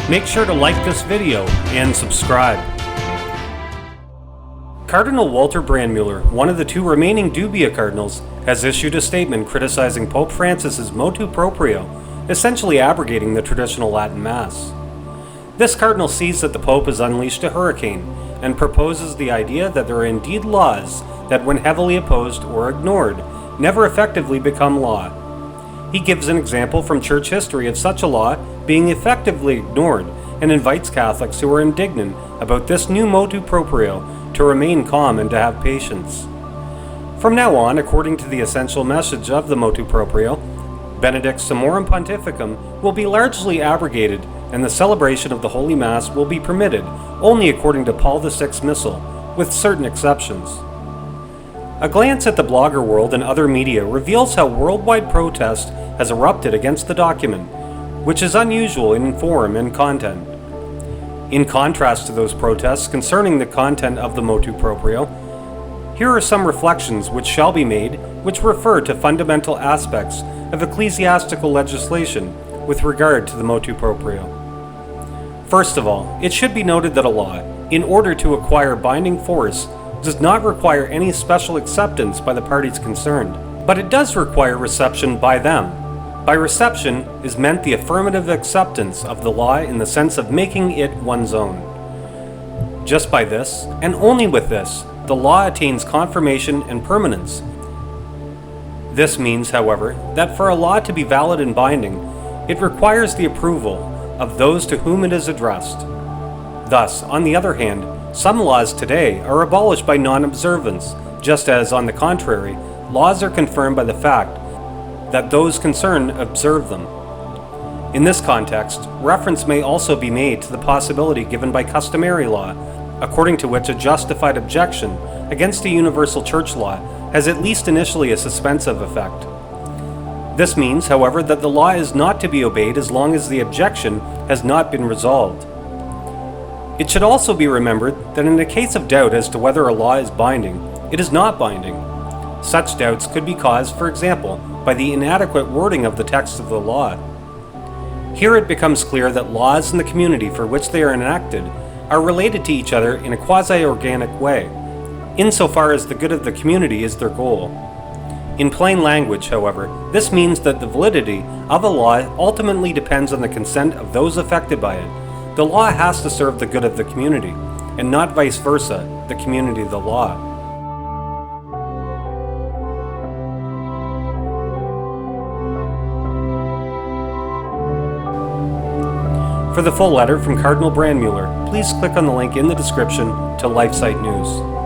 Make sure to like this video and subscribe. Cardinal Walter Brandmuller, one of the two remaining dubia cardinals, has issued a statement criticizing Pope Francis's motu proprio, essentially abrogating the traditional Latin Mass. This cardinal sees that the Pope has unleashed a hurricane and proposes the idea that there are indeed laws that, when heavily opposed or ignored, never effectively become law. He gives an example from church history of such a law being effectively ignored and invites Catholics who are indignant about this new motu proprio to remain calm and to have patience. From now on, according to the essential message of the motu proprio, Benedict's Summorum Pontificum will be largely abrogated and the celebration of the Holy Mass will be permitted only according to Paul VI's Missal, with certain exceptions. A glance at the blogger world and other media reveals how worldwide protest has erupted against the document, which is unusual in form and content. In contrast to those protests concerning the content of the motu proprio, here are some reflections which shall be made which refer to fundamental aspects of ecclesiastical legislation with regard to the motu proprio. First of all, it should be noted that a law, in order to acquire binding force, does not require any special acceptance by the parties concerned, but it does require reception by them. By reception is meant the affirmative acceptance of the law in the sense of making it one's own. Just by this, and only with this, the law attains confirmation and permanence. This means, however, that for a law to be valid and binding, it requires the approval of those to whom it is addressed. Thus, on the other hand, some laws today are abolished by non-observance, just as, on the contrary, laws are confirmed by the fact that those concerned observe them. In this context, reference may also be made to the possibility given by customary law, according to which a justified objection against a universal church law has at least initially a suspensive effect. This means, however, that the law is not to be obeyed as long as the objection has not been resolved. It should also be remembered that in the case of doubt as to whether a law is binding, it is not binding. Such doubts could be caused, for example, by the inadequate wording of the text of the law. Here it becomes clear that laws in the community for which they are enacted are related to each other in a quasi-organic way, insofar as the good of the community is their goal. In plain language, however, this means that the validity of a law ultimately depends on the consent of those affected by it. The law has to serve the good of the community, and not vice versa, the community the law. For the full letter from Cardinal Brandmuller, please click on the link in the description to LifeSite News.